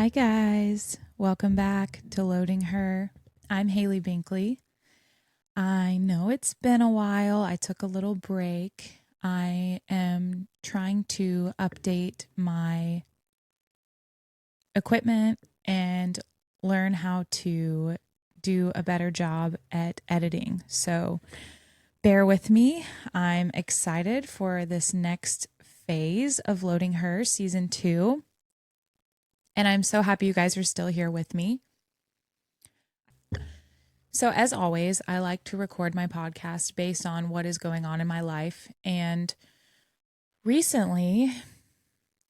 Hi, guys. Welcome back to Loading Her. I'm Haley Binkley. I know it's been a while. I took a little break. I am trying to update my equipment and learn how to do a better job at editing. So bear with me. I'm excited for this next phase of Loading Her season 2. And I'm so happy you guys are still here with me. So, as always, I like to record my podcast based on what is going on in my life. And recently,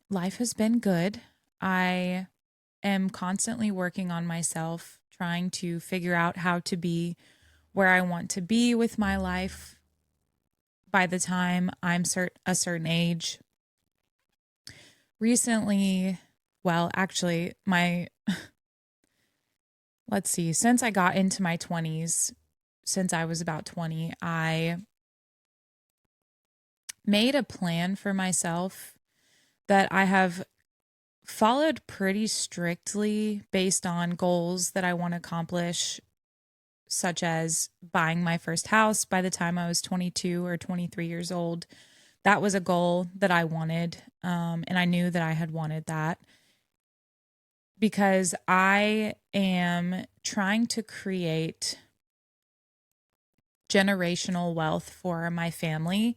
life has been good. I am constantly working on myself, trying to figure out how to be where I want to be with my life by the time I'm a certain age. Recently, well, actually, let's see, since I got into my 20s, since I was about 20, I made a plan for myself that I have followed pretty strictly based on goals that I want to accomplish, such as buying my first house by the time I was 22 or 23 years old. That was a goal that I wanted. And I knew that I had wanted that because I am trying to create generational wealth for my family.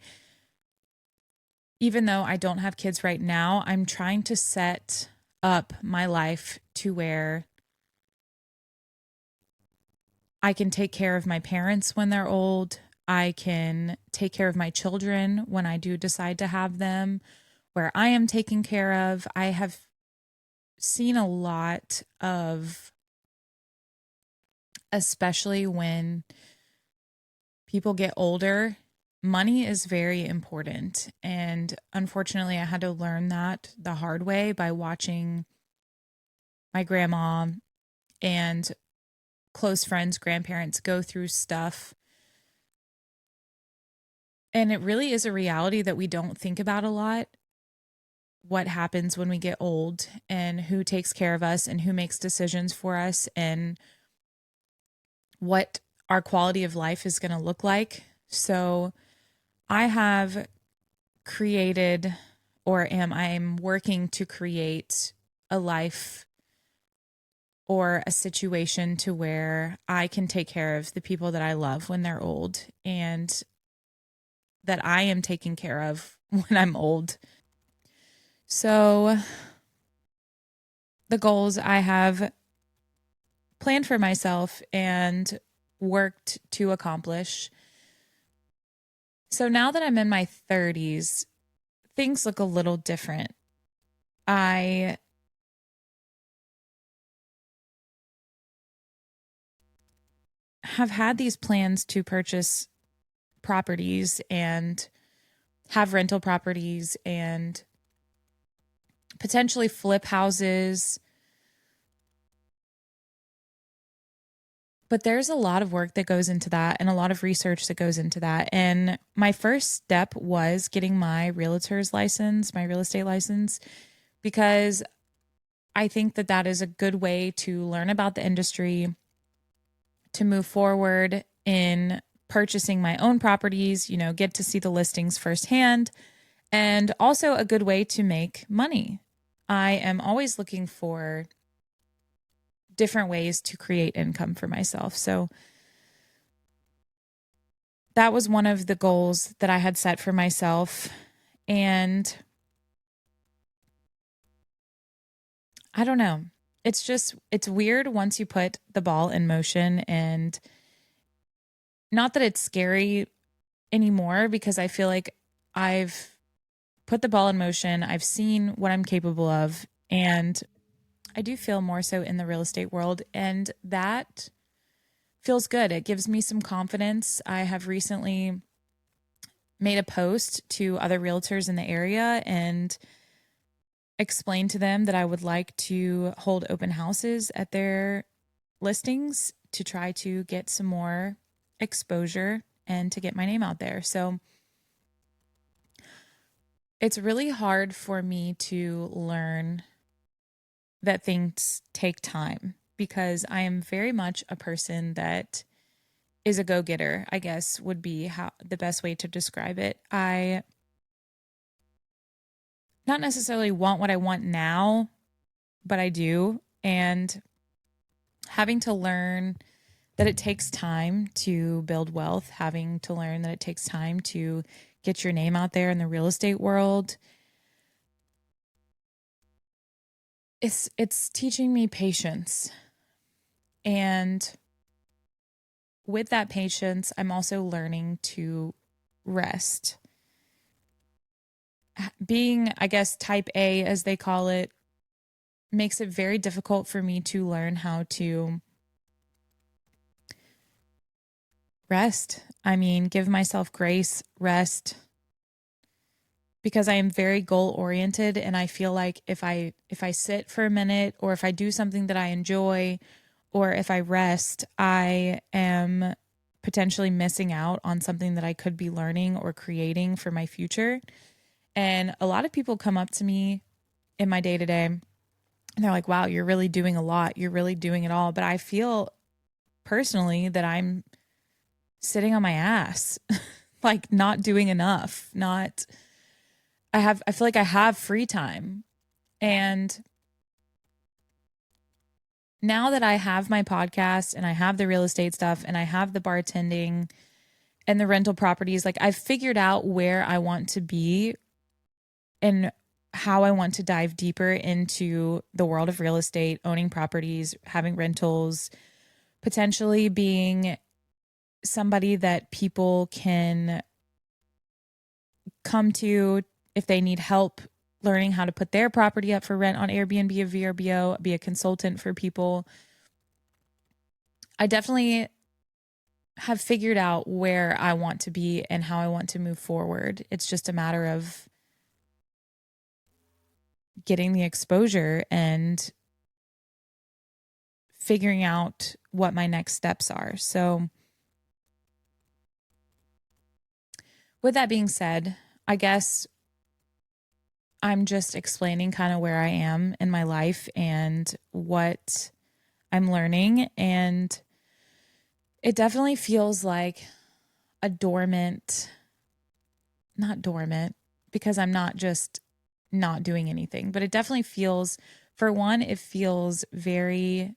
Even though I don't have kids right now, I'm trying to set up my life to where I can take care of my parents when they're old. I can take care of my children when I do decide to have them, where I am taken care of. I have seen a lot of, especially when people get older, money is very important. And unfortunately, I had to learn that the hard way by watching my grandma and close friends, grandparents go through stuff. And it really is a reality that we don't think about a lot. What happens when we get old and who takes care of us and who makes decisions for us and what our quality of life is going to look like. So I have created I'm working to create a life or a situation to where I can take care of the people that I love when they're old and that I am taken care of when I'm old. So the goals I have planned for myself and worked to accomplish. So now that I'm in my 30s, things look a little different. I have had these plans to purchase properties and have rental properties and potentially flip houses. But there's a lot of work that goes into that and a lot of research that goes into that. And my first step was getting my realtor's license, my real estate license, because I think that that is a good way to learn about the industry, to move forward in purchasing my own properties, get to see the listings firsthand, and also a good way to make money. I am always looking for different ways to create income for myself. So that was one of the goals that I had set for myself. And I don't know. It's weird once you put the ball in motion, and not that it's scary anymore because I feel like I've put the ball in motion. I've seen what I'm capable of, and I do feel more so in the real estate world, and that feels good. It gives me some confidence. I have recently made a post to other realtors in the area and explained to them that I would like to hold open houses at their listings to try to get some more exposure and to get my name out there. So it's really hard for me to learn that things take time, because I am very much a person that is a go-getter, I guess would be how the best way to describe it. I not necessarily want what I want now, but I do. And having to learn that it takes time to build wealth, having to learn that it takes time to get your name out there in the real estate world, it's teaching me patience. And with that patience, I'm also learning to rest. Being, I guess, type A, as they call it, makes it very difficult for me to learn how to rest. I mean, give myself grace, rest, because I am very goal oriented, and I feel like if I sit for a minute, or if I do something that I enjoy, or if I rest, I am potentially missing out on something that I could be learning or creating for my future. And a lot of people come up to me in my day to day, and they're like, wow, you're really doing a lot. You're really doing it all. But I feel personally that I'm sitting on my ass, like not doing enough, not, I feel like I have free time. And now that I have my podcast and I have the real estate stuff and I have the bartending and the rental properties, like I've figured out where I want to be and how I want to dive deeper into the world of real estate, owning properties, having rentals, potentially being somebody that people can come to if they need help learning how to put their property up for rent on Airbnb or VRBO, be a consultant for people. I definitely have figured out where I want to be and how I want to move forward. It's just a matter of getting the exposure and figuring out what my next steps are. So, with that being said, I guess I'm just explaining kind of where I am in my life and what I'm learning. And it definitely feels like a dormant, not dormant, because I'm not just not doing anything, but it definitely feels, for one, it feels very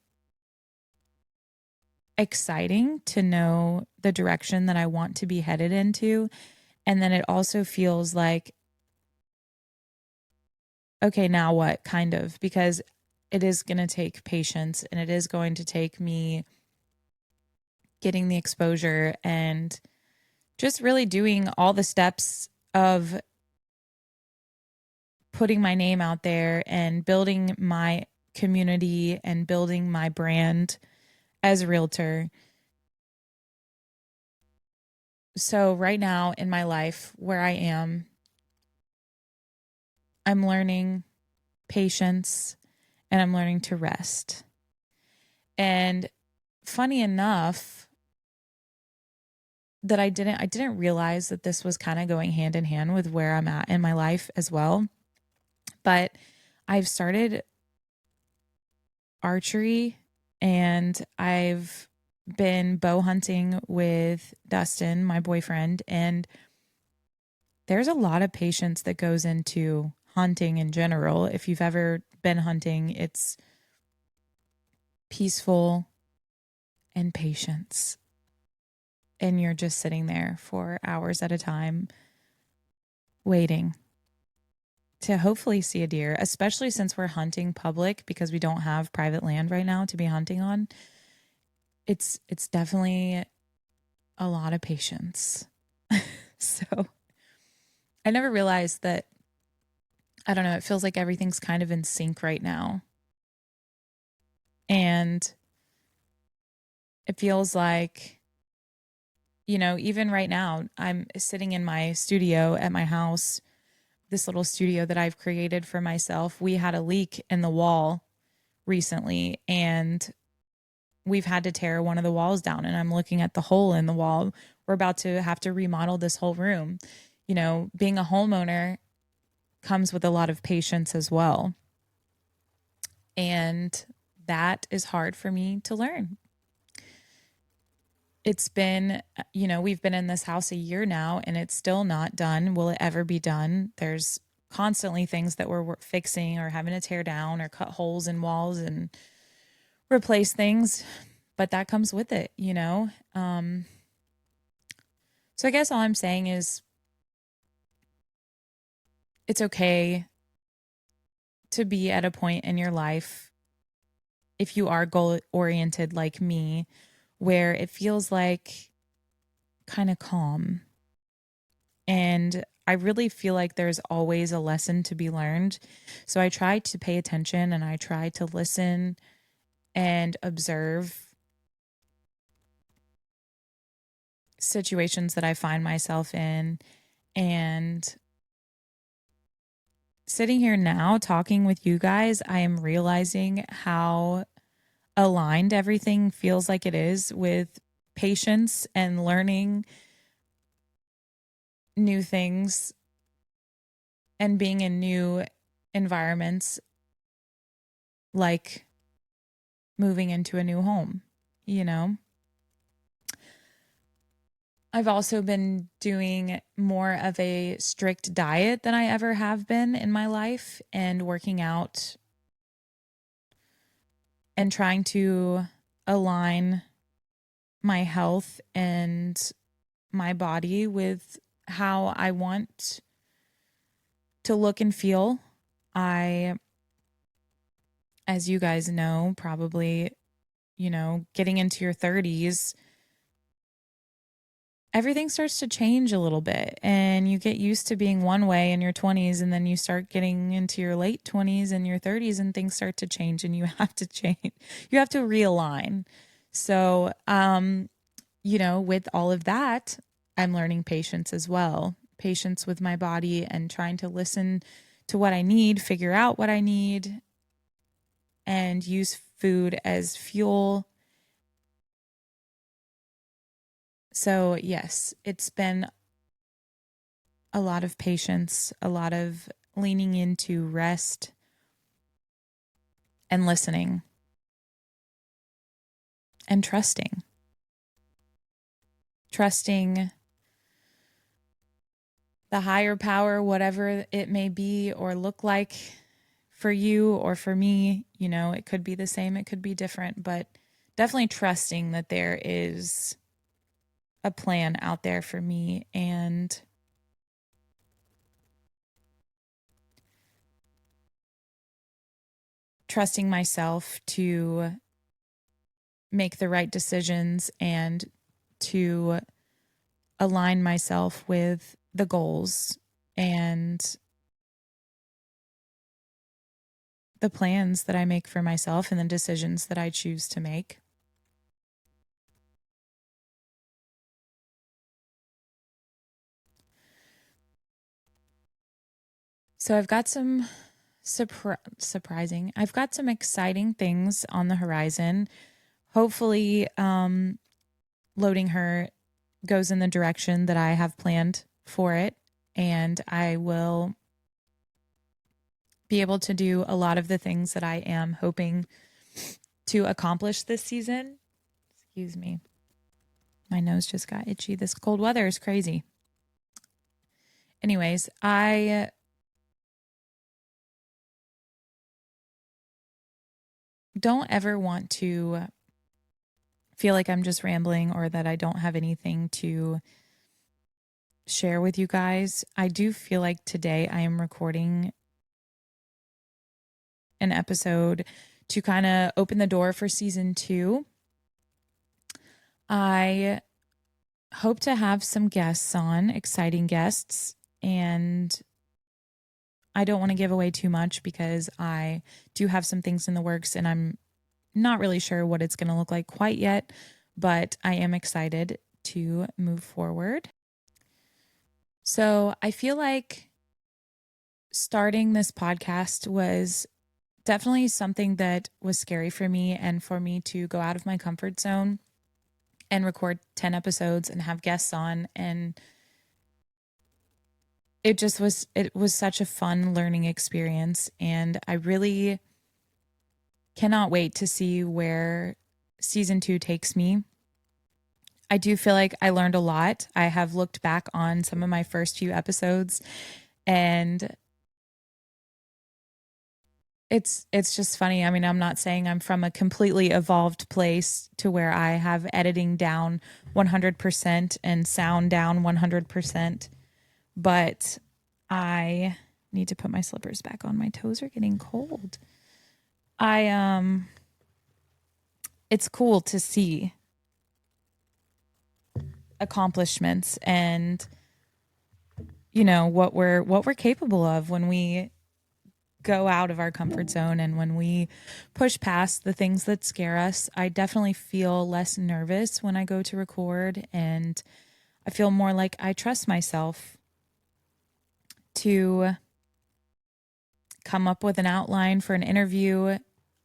exciting to know the direction that I want to be headed into. And then it also feels like, okay, now what, kind of, because it is going to take patience and it is going to take me getting the exposure and just really doing all the steps of putting my name out there and building my community and building my brand as a realtor. So, right now in my life where I am, I'm learning patience and I'm learning to rest. And funny enough, that I didn't realize that this was kind of going hand in hand with where I'm at in my life as well. But I've started archery and I've been bow hunting with Dustin, my boyfriend, and there's a lot of patience that goes into hunting in general. If you've ever been hunting, it's peaceful and patience. And you're just sitting there for hours at a time waiting to hopefully see a deer, especially since we're hunting public because we don't have private land right now to be hunting on. It's definitely a lot of patience. So I never realized that, I don't know, it feels like everything's kind of in sync right now. And it feels like, even right now, I'm sitting in my studio at my house, this little studio that I've created for myself. We had a leak in the wall recently, and we've had to tear one of the walls down, and I'm looking at the hole in the wall. We're about to have to remodel this whole room. Being a homeowner comes with a lot of patience as well. And that is hard for me to learn. It's been, we've been in this house a year now and it's still not done. Will it ever be done? There's constantly things that we're fixing or having to tear down or cut holes in walls and replace things, but that comes with it. So I guess all I'm saying is it's okay to be at a point in your life, if you are goal oriented like me, where it feels like kind of calm. And I really feel like there's always a lesson to be learned. So I try to pay attention and I try to listen and observe situations that I find myself in. And sitting here now talking with you guys, I am realizing how aligned everything feels like it is with patience and learning new things and being in new environments, like moving into a new home. I've also been doing more of a strict diet than I ever have been in my life and working out and trying to align my health and my body with how I want to look and feel. As you guys know, probably, getting into your 30s, everything starts to change a little bit and you get used to being one way in your 20s and then you start getting into your late 20s and your 30s and things start to change and you have to change. You have to realign. So, with all of that, I'm learning patience as well. Patience with my body and trying to listen to what I need, figure out what I need, and use food as fuel. So, yes, it's been a lot of patience, a lot of leaning into rest and listening and trusting. Trusting the higher power, whatever it may be or look like for you or for me. It could be the same, it could be different, but definitely trusting that there is a plan out there for me and trusting myself to make the right decisions and to align myself with the goals and the plans that I make for myself and the decisions that I choose to make. So I've got some surprising, I've got some exciting things on the horizon. Hopefully, loading her goes in the direction that I have planned for it, and I will be able to do a lot of the things that I am hoping to accomplish this season. Excuse me. My nose just got itchy. This cold weather is crazy. Anyways, I don't ever want to feel like I'm just rambling or that I don't have anything to share with you guys. I do feel like today I am recording an episode to kind of open the door for season 2. I hope to have some guests on, exciting guests, and I don't want to give away too much because I do have some things in the works and I'm not really sure what it's going to look like quite yet, but I am excited to move forward. So I feel like starting this podcast was definitely something that was scary for me and for me to go out of my comfort zone and record 10 episodes and have guests on. And it was such a fun learning experience. And I really cannot wait to see where season 2 takes me. I do feel like I learned a lot. I have looked back on some of my first few episodes, and it's just funny. I mean, I'm not saying I'm from a completely evolved place to where I have editing down 100% and sound down 100%, but I need to put my slippers back on. My toes are getting cold. It's cool to see accomplishments and what we're capable of when we go out of our comfort zone and when we push past the things that scare us. I definitely feel less nervous when I go to record, and I feel more like I trust myself to come up with an outline for an interview.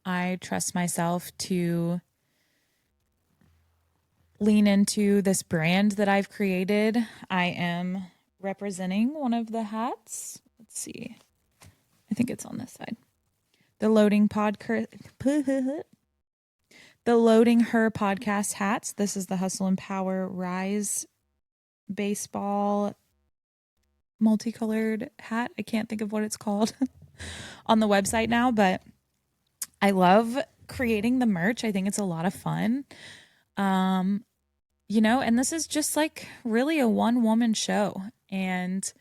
I trust myself to lean into this brand that I've created. I am representing one of the hats. Let's see. I think it's on this side. The Loading Her podcast hats. This is the Hustle and Power Rise baseball multicolored hat. I can't think of what it's called on the website now, but I love creating the merch. I think it's a lot of fun. And this is just like really a one-woman show, and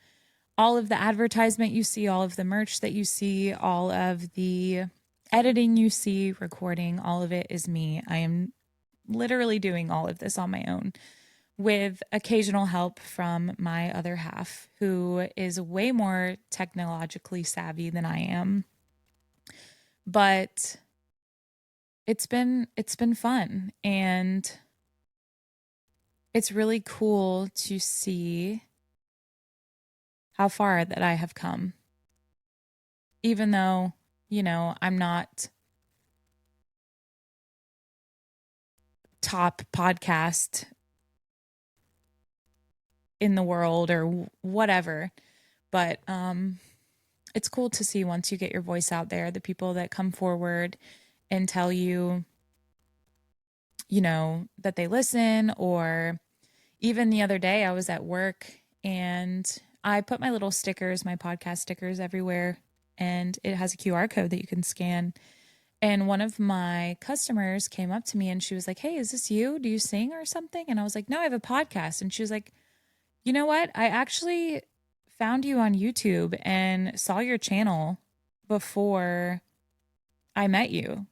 all of the advertisement you see, all of the merch that you see, all of the editing you see, recording, all of it is me. I am literally doing all of this on my own with occasional help from my other half, who is way more technologically savvy than I am. But it's been fun, and it's really cool to see how far that I have come. Even though, I'm not top podcast in the world or whatever, but it's cool to see once you get your voice out there, the people that come forward and tell you, that they listen. Or even the other day I was at work and I put my little stickers, my podcast stickers everywhere, and it has a QR code that you can scan. And one of my customers came up to me and she was like, "Hey, is this you? Do you sing or something?" And I was like, "No, I have a podcast." And she was like, "You know what? I actually found you on YouTube and saw your channel before I met you.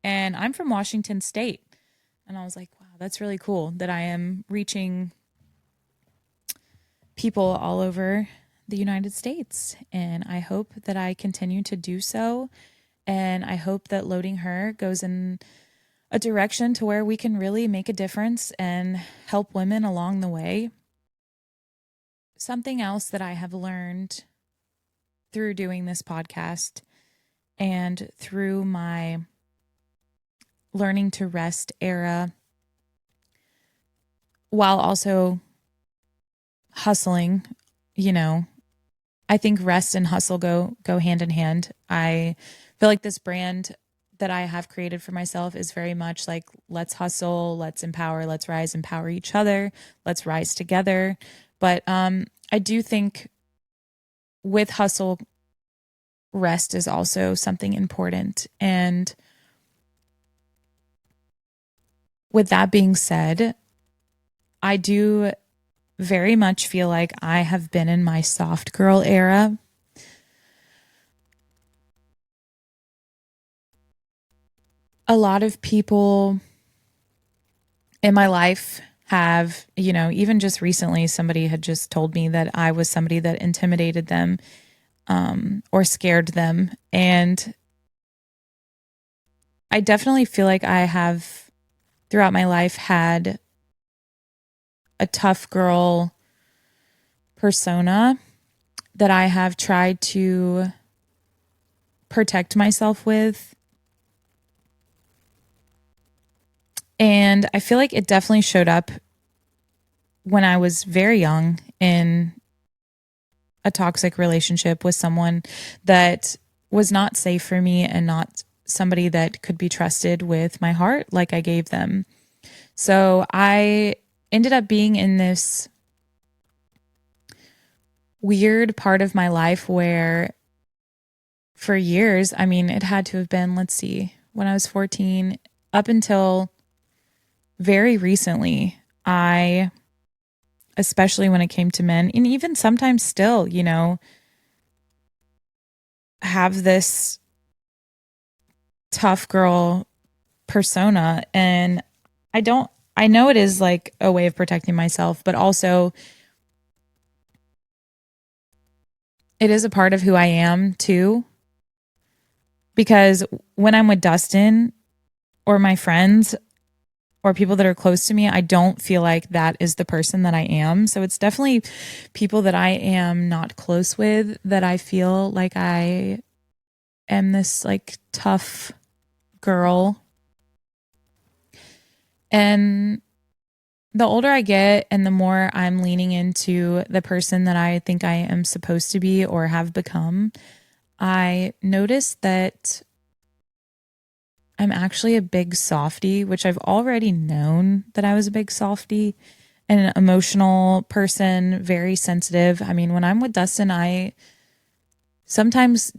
And I'm from Washington State." And I was like, wow, that's really cool that I am reaching people all over the United States. And I hope that I continue to do so. And I hope that Loading Her goes in a direction to where we can really make a difference and help women along the way. Something else that I have learned through doing this podcast and through my learning to rest era, while also hustling, I think rest and hustle go hand in hand. I feel like this brand that I have created for myself is very much like, let's hustle, let's empower, let's rise, empower each other, let's rise together. But I do think with hustle, rest is also something important. And with that being said, I do very much feel like I have been in my soft girl era. A lot of people in my life have, even just recently, somebody had just told me that I was somebody that intimidated them or scared them. And I definitely feel like I have, throughout my life, had a tough girl persona that I have tried to protect myself with. And I feel like it definitely showed up when I was very young in a toxic relationship with someone that was not safe for me and not somebody that could be trusted with my heart like I gave them. So I ended up being in this weird part of my life where for years, I mean, it had to have been, let's see, when I was 14 up until very recently, I, especially when it came to men, and even sometimes still, you know, have this tough girl persona. And I know it is like a way of protecting myself, but also it is a part of who I am too. Because when I'm with Dustin or my friends or people that are close to me, I don't feel like that is the person that I am. So it's definitely people that I am not close with that I feel like I am this like tough girl. And the older I get and the more I'm leaning into the person that I think I am supposed to be or have become, I notice that I'm actually a big softie, which I've already known that I was a big softie, an emotional person, very sensitive. I mean, when I'm with Dustin, I sometimes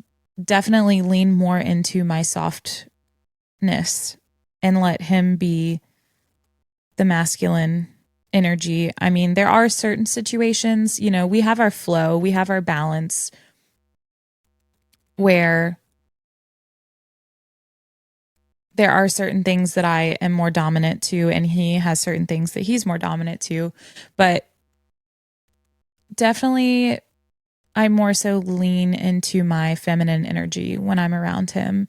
definitely lean more into my softness and let him be the masculine energy. I mean, there are certain situations, you know, we have our flow, we have our balance where there are certain things that I am more dominant to, and he has certain things that he's more dominant to. But definitely, I more so lean into my feminine energy when I'm around him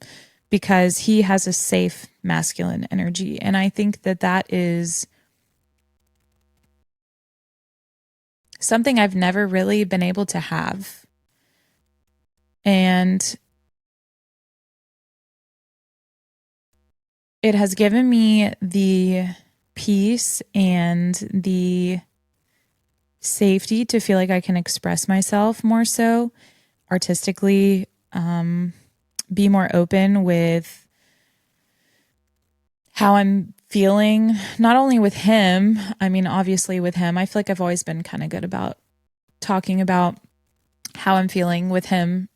because he has a safe masculine energy. And I think that that is something I've never really been able to have. And it has given me the peace and the safety to feel like I can express myself more so artistically, be more open with how I'm feeling, not only with him, I mean, obviously with him, I feel like I've always been kind of good about talking about how I'm feeling with him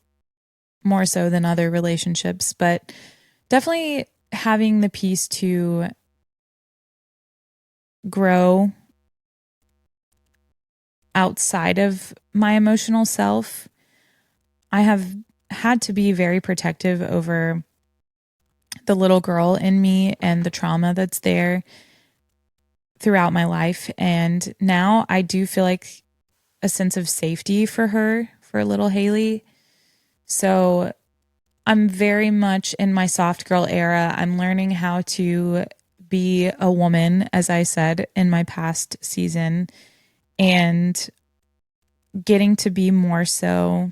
more so than other relationships, but definitely having the peace to grow outside of my emotional self. I have had to be very protective over the little girl in me and the trauma that's there throughout my life. And now I do feel like a sense of safety for her, for little Haley. So I'm very much in my soft girl era. I'm learning how to be a woman, as I said in my past season, and getting to be more so,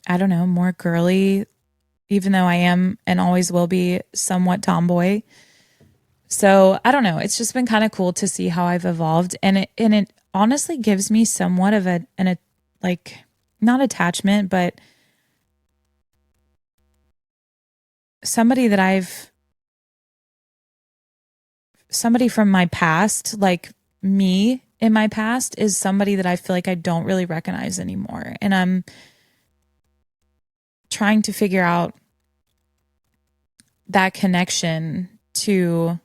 I don't know, more girly, even though I am and always will be somewhat tomboy. So I don't know. It's just been kind of cool to see how I've evolved, and it honestly gives me somewhat of a like not attachment, but somebody that I've somebody from my past, like me in my past, is somebody that I feel like I don't really recognize anymore, and I'm trying to figure out that connection to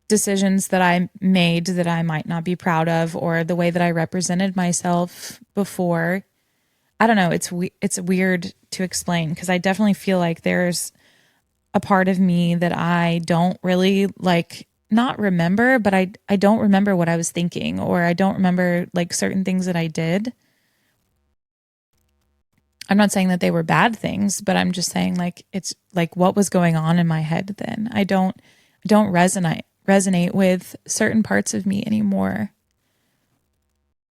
decisions that I made that I might not be proud of, or the way that I represented myself before. I don't know. It's weird to explain because I definitely feel like there's a part of me that I don't really like not remember, but I don't remember what I was thinking, or I don't remember like certain things that I did. I'm not saying that they were bad things, but I'm just saying like it's like what was going on in my head then. I don't resonate with certain parts of me anymore.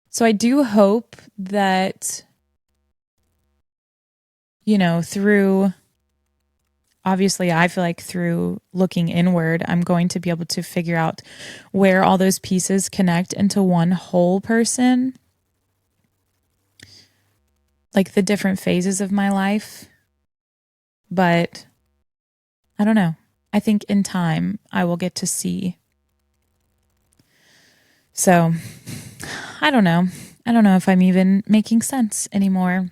So I do hope that, you know, through obviously I feel like through looking inward, I'm going to be able to figure out where all those pieces connect into one whole person. like the different phases of my life. But I don't know. I think in time I will get to see. So I don't know. I don't know if I'm even making sense anymore.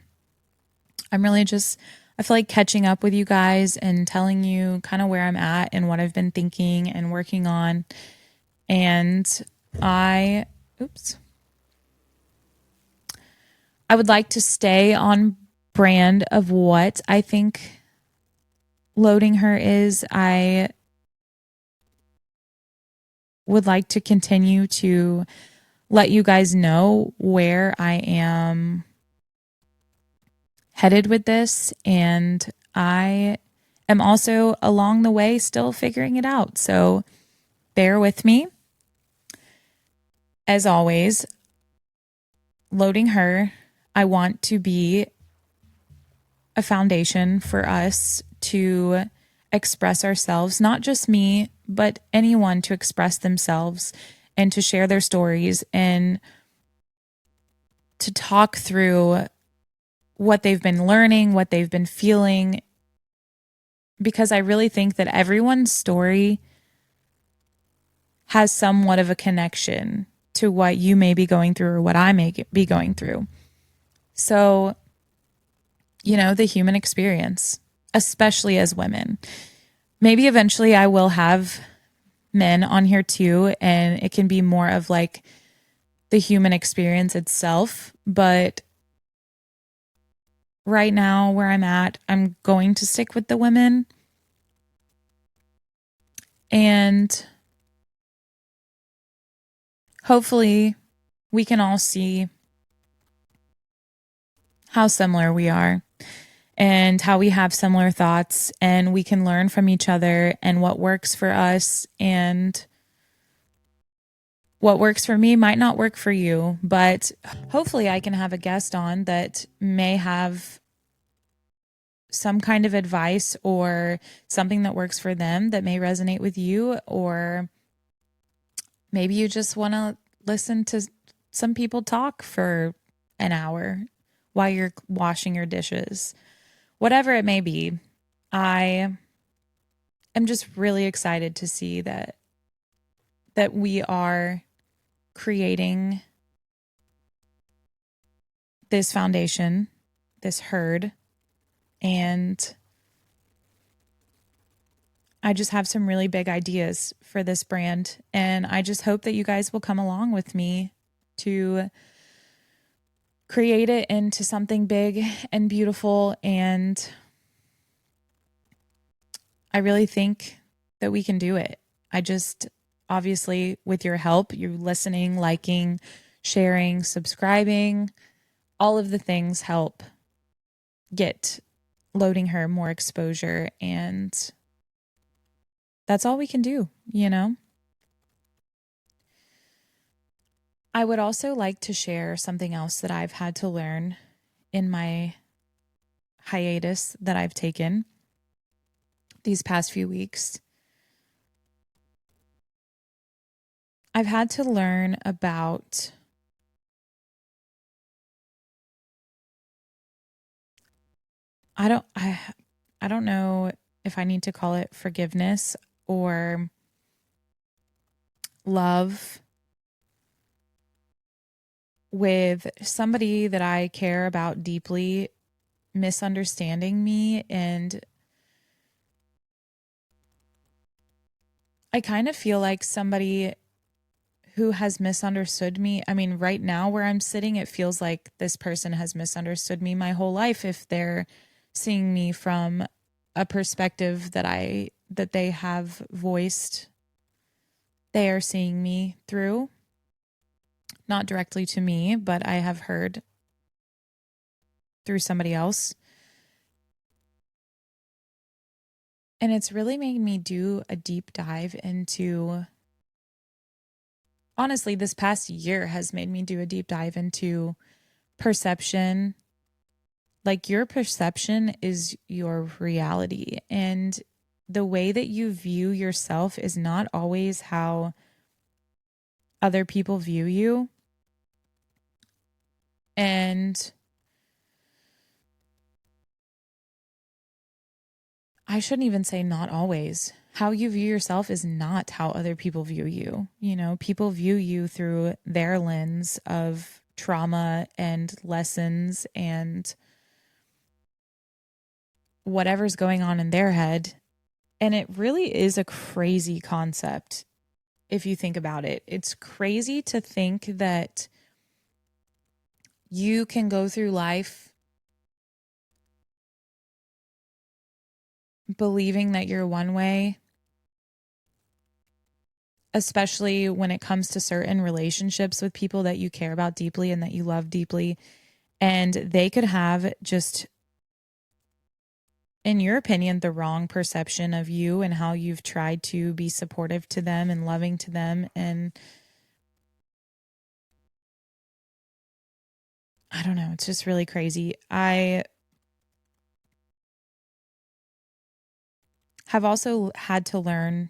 I'm really just, I feel like catching up with you guys and telling you kind of where I'm at and what I've been thinking and working on. And I, oops, I would like to stay on brand of what I think Loading Her is. I would like to continue to let you guys know where I am headed with this. And I am also along the way still figuring it out. So bear with me. As always, Loading Her, I want to be a foundation for us to express ourselves, not just me, but anyone to express themselves and to share their stories and to talk through what they've been learning, what they've been feeling, because I really think that everyone's story has somewhat of a connection to what you may be going through or what I may be going through. So, the human experience, especially as women. Maybe eventually I will have men on here too, and it can be more of like the human experience itself. But right now, where I'm at, I'm going to stick with the women. And hopefully, we can all see how similar we are and how we have similar thoughts, and we can learn from each other and what works for us. And what works for me might not work for you, but hopefully I can have a guest on that may have some kind of advice or something that works for them that may resonate with you. Or maybe you just want to listen to some people talk for an hour while you're washing your dishes. Whatever it may be, I am just really excited to see that we are creating this foundation, this herd, and I just have some really big ideas for this brand. And I just hope that you guys will come along with me to create it into something big and beautiful. And I really think that we can do it. I just, obviously, with your help, you listening, liking, sharing, subscribing, all of the things help get Loading Her more exposure. And that's all we can do, I would also like to share something else that I've had to learn in my hiatus that I've taken these past few weeks. I've had to learn about I don't know if I need to call it forgiveness or love with somebody that I care about deeply misunderstanding me. And I kind of feel like somebody who has misunderstood me. I mean, right now where I'm sitting, it feels like this person has misunderstood me my whole life if they're seeing me from a perspective that they have voiced they are seeing me through. Not directly to me, but I have heard through somebody else. And it's really made me do a deep dive into, honestly, this past year has made me do a deep dive into perception. Like, your perception is your reality, and the way that you view yourself is not always how other people view you. And I shouldn't even say not always. How you view yourself is not how other people view you. You know, people view you through their lens of trauma and lessons and whatever's going on in their head. And it really is a crazy concept if you think about it. It's crazy to think that you can go through life believing that you're one way, especially when it comes to certain relationships with people that you care about deeply and that you love deeply. And they could have just, in your opinion, the wrong perception of you and how you've tried to be supportive to them and loving to them. And I don't know, it's just really crazy. I have also had to learn.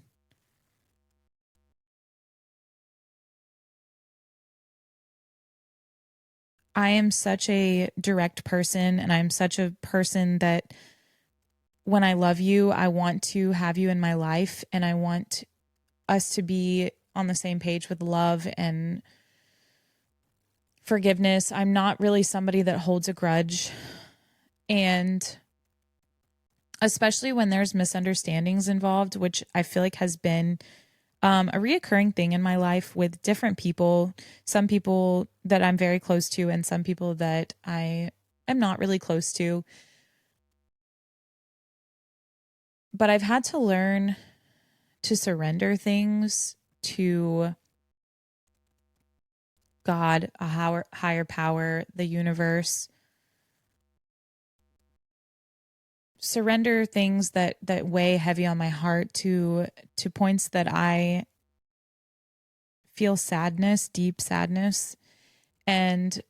I am such a direct person, and I'm such a person that when I love you, I want to have you in my life, and I want us to be on the same page with love and forgiveness. I'm not really somebody that holds a grudge. And especially when there's misunderstandings involved, which I feel like has been a reoccurring thing in my life with different people, some people that I'm very close to, and some people that I am not really close to. But I've had to learn to surrender things to God, a higher power, the universe. Surrender things that weigh heavy on my heart to points that I feel sadness, deep sadness, and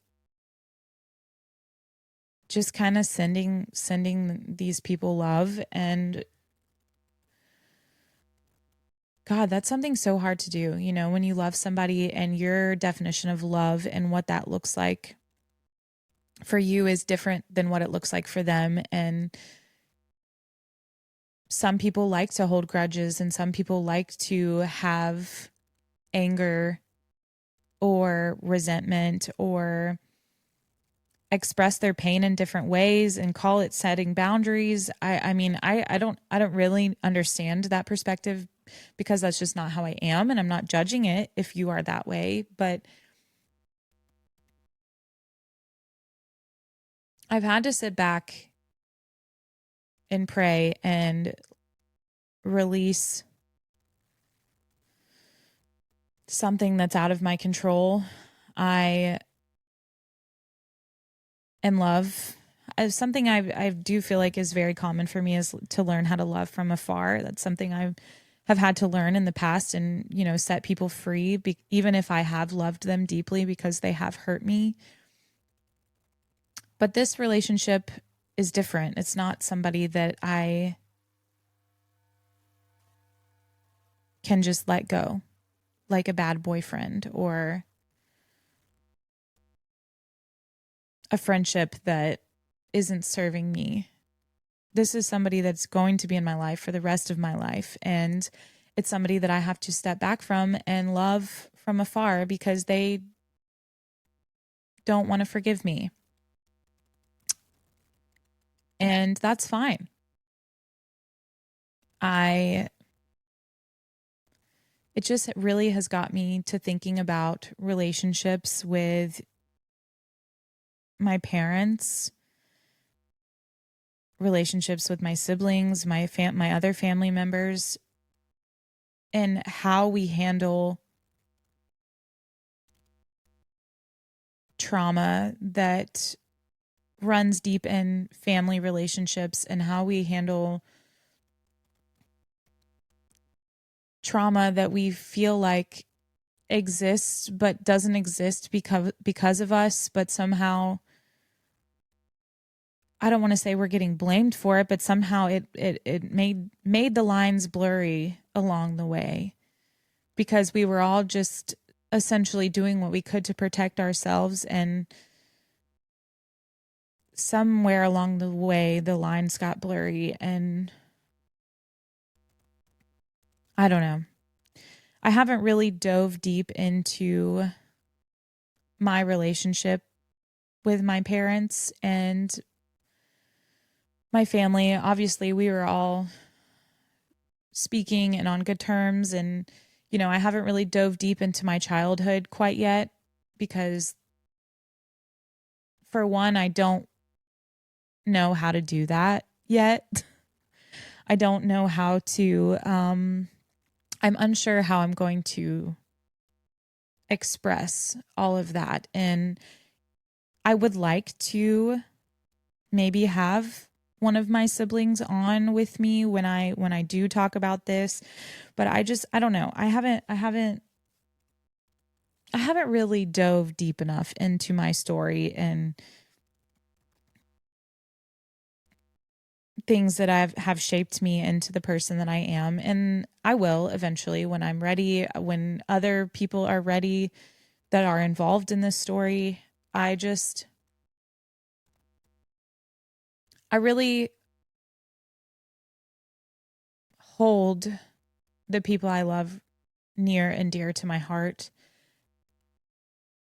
just kind of sending these people love. And God, that's something so hard to do, you know, when you love somebody and your definition of love and what that looks like for you is different than what it looks like for them. And some people like to hold grudges, and some people like to have anger or resentment or express their pain in different ways and call it setting boundaries. I mean, I don't really understand that perspective because that's just not how I am, and I'm not judging it if you are that way, but I've had to sit back and pray and release something that's out of my control. I am love. Something I do feel like is very common for me is to learn how to love from afar. That's something I have had to learn in the past, and you know, set people free, even if I have loved them deeply because they have hurt me. But this relationship is different. It's not somebody that I can just let go, like a bad boyfriend or a friendship that isn't serving me. This is somebody that's going to be in my life for the rest of my life. And it's somebody that I have to step back from and love from afar because they don't want to forgive me. And that's fine. I It just really has got me to thinking about relationships with my parents, relationships with my siblings, my other family members, and how we handle trauma that runs deep in family relationships, and how we handle trauma that we feel like exists but doesn't exist because of us, but somehow I don't want to say we're getting blamed for it, but somehow it made the lines blurry along the way because we were all just essentially doing what we could to protect ourselves, and somewhere along the way the lines got blurry, and I don't know. I haven't really dove deep into my relationship with my parents and my family. Obviously, we were all speaking and on good terms. And, I haven't really dove deep into my childhood quite yet because, for one, I don't know how to do that yet. I don't know how to, I'm unsure how I'm going to express all of that. And I would like to maybe have one of my siblings on with me when I do talk about this, but I don't know. I haven't really dove deep enough into my story and things that have shaped me into the person that I am. And I will eventually when I'm ready, when other people are ready that are involved in this story. I really hold the people I love near and dear to my heart.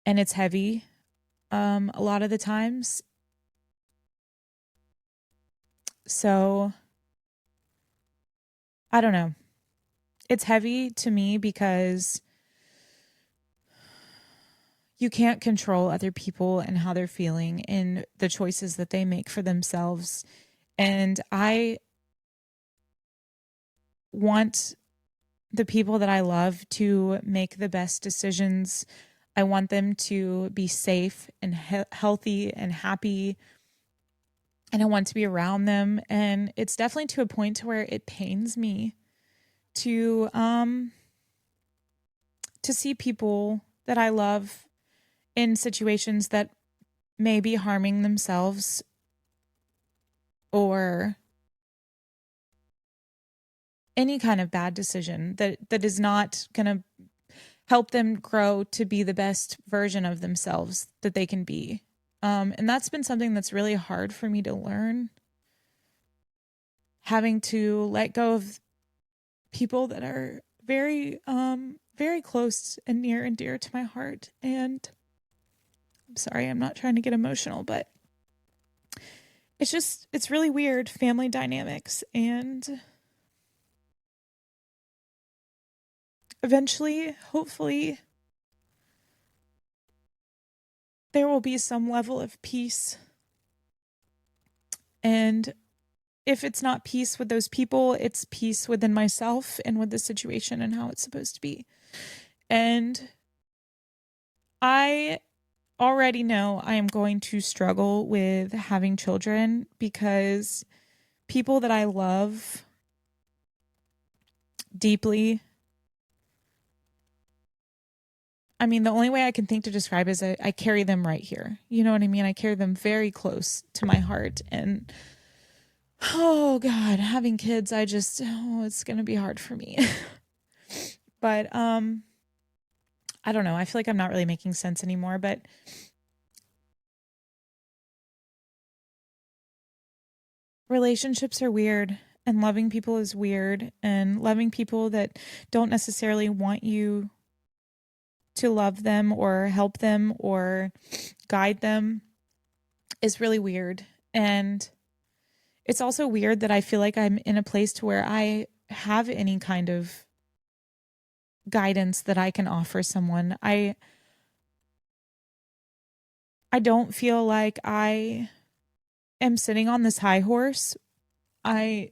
And it's heavy a lot of the times. So I don't know. It's heavy to me because you can't control other people and how they're feeling and the choices that they make for themselves. And I want the people that I love to make the best decisions. I want them to be safe and healthy and happy. And I want to be around them. And it's definitely to a point to where it pains me to see people that I love in situations that may be harming themselves or any kind of bad decision that is not going to help them grow to be the best version of themselves that they can be. And that's been something that's really hard for me to learn, having to let go of people that are very close and near and dear to my heart. And I'm sorry, I'm not trying to get emotional, but it's really weird family dynamics. And eventually, hopefully, there will be some level of peace. And if it's not peace with those people, it's peace within myself and with the situation and how it's supposed to be. And I already know I am going to struggle with having children because people that I love deeply, I mean, the only way I can think to describe is I carry them right here. You know what I mean? I carry them very close to my heart. And oh God, having kids, it's going to be hard for me. But I don't know. I feel like I'm not really making sense anymore, but relationships are weird and loving people is weird, and loving people that don't necessarily want you to love them or help them or guide them is really weird. And it's also weird that I feel like I'm in a place to where I have any kind of guidance that I can offer someone. I don't feel like I am sitting on this high horse. I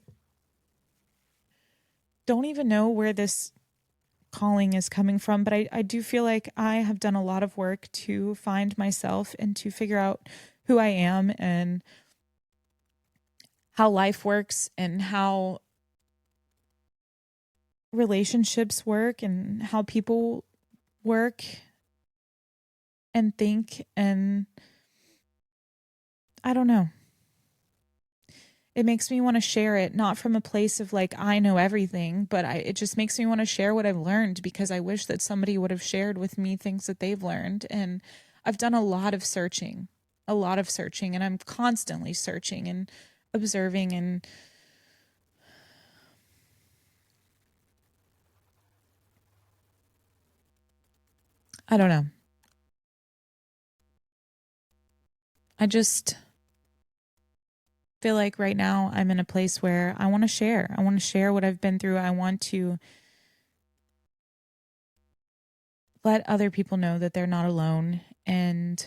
don't even know where this calling is coming from, but I do feel like I have done a lot of work to find myself and to figure out who I am and how life works and how relationships work and how people work and think. And I don't know. It makes me want to share it, not from a place of like, I know everything, but it just makes me want to share what I've learned because I wish that somebody would have shared with me things that they've learned. And I've done a lot of searching, and I'm constantly searching and observing. And I don't know. I just feel like right now I'm in a place where I want to share. I want to share what I've been through. I want to let other people know that they're not alone and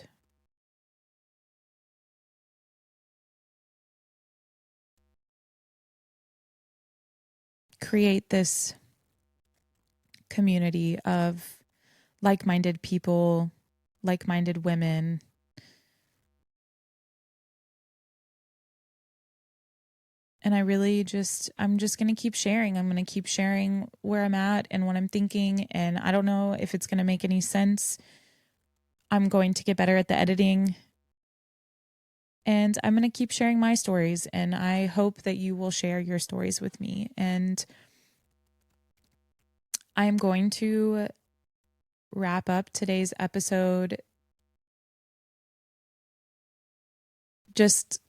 create this community of like-minded people, like-minded women. And I'm just going to keep sharing. I'm going to keep sharing where I'm at and what I'm thinking. And I don't know if it's going to make any sense. I'm going to get better at the editing. And I'm going to keep sharing my stories. And I hope that you will share your stories with me. And I'm going to wrap up today's episode just,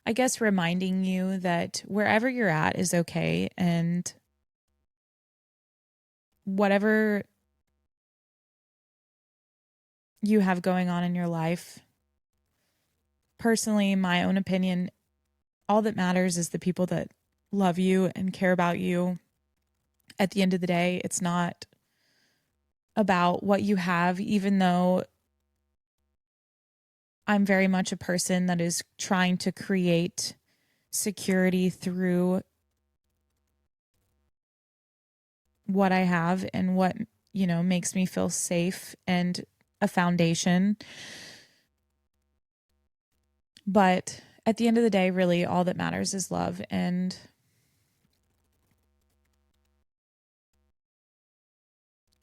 I guess, reminding you that wherever you're at is okay. And whatever you have going on in your life, personally, my own opinion, all that matters is the people that love you and care about you. At the end of the day, it's not about what you have, even though I'm very much a person that is trying to create security through what I have and what, makes me feel safe and a foundation. But at the end of the day, really all that matters is love and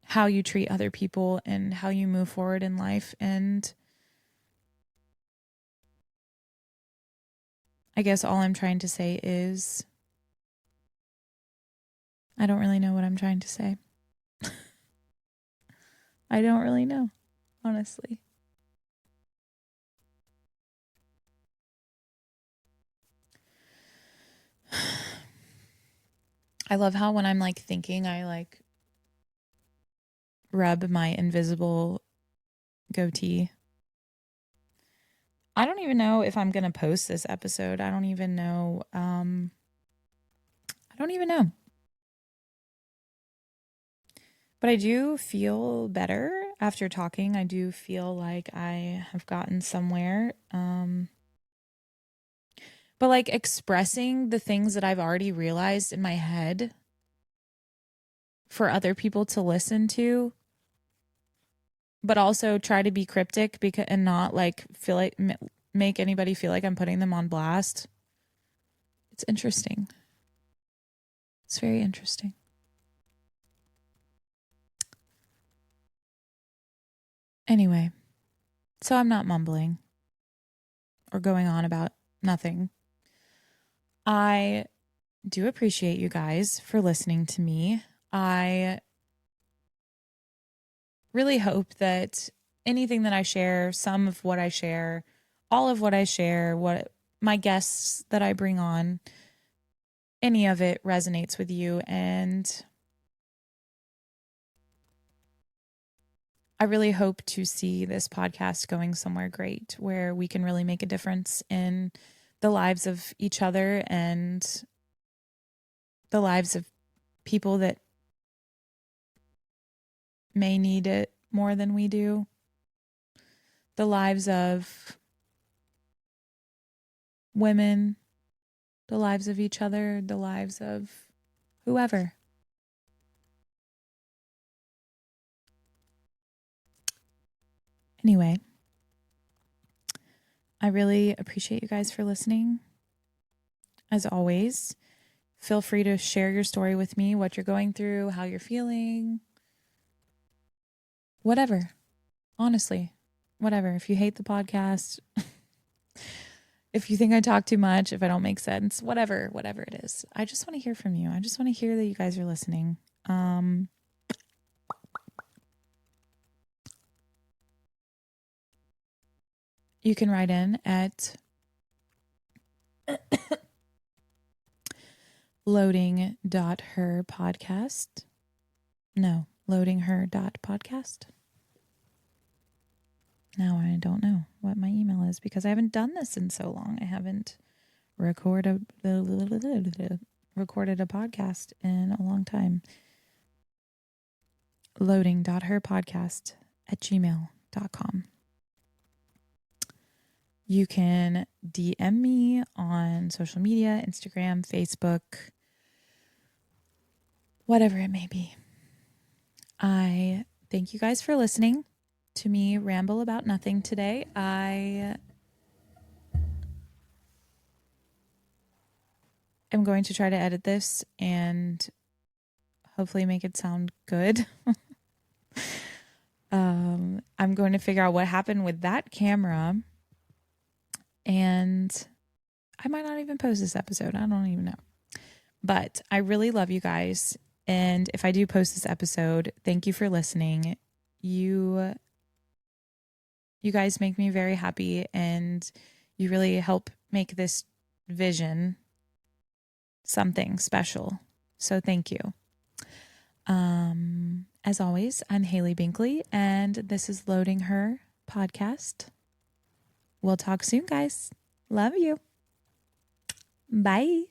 how you treat other people and how you move forward in life. And I guess all I'm trying to say is I don't really know what I'm trying to say. I don't really know, honestly. I love how when I'm like thinking, I like rub my invisible goatee. I don't even know if I'm going to post this episode. I don't even know. I don't even know. But I do feel better after talking. I do feel like I have gotten somewhere. But like expressing the things that I've already realized in my head for other people to listen to, but also try to be cryptic because and not like feel like make anybody feel like I'm putting them on blast. It's interesting. It's very interesting. Anyway, so I'm not mumbling or going on about nothing. I do appreciate you guys for listening to me. I really hope that anything that I share, some of what I share, all of what I share, what my guests that I bring on, any of it resonates with you. And I really hope to see this podcast going somewhere great where we can really make a difference in the lives of each other and the lives of people that may need it more than we do, the lives of women, the lives of each other, the lives of whoever. Anyway, I really appreciate you guys for listening. As always, feel free to share your story with me, what you're going through, how you're feeling, whatever. Honestly, whatever. If you hate the podcast, if you think I talk too much, if I don't make sense, whatever it is. I just want to hear from you. I just want to hear that you guys are listening. You can write in at loading.her podcast. No, loadingher.podcast. Now I don't know what my email is because I haven't done this in so long. I haven't recorded a podcast in a long time. loading.herpodcast@gmail.com. You can DM me on social media, Instagram, Facebook, whatever it may be. I thank you guys for listening to me ramble about nothing today. I am going to try to edit this and hopefully make it sound good. I'm going to figure out what happened with that camera, and I might not even post this episode. I don't even know. But I really love you guys. And if I do post this episode, thank you for listening. You guys make me very happy, and you really help make this vision something special. So thank you. As always, I'm Haley Binkley, and this is Loading Her Podcast. We'll talk soon, guys. Love you. Bye.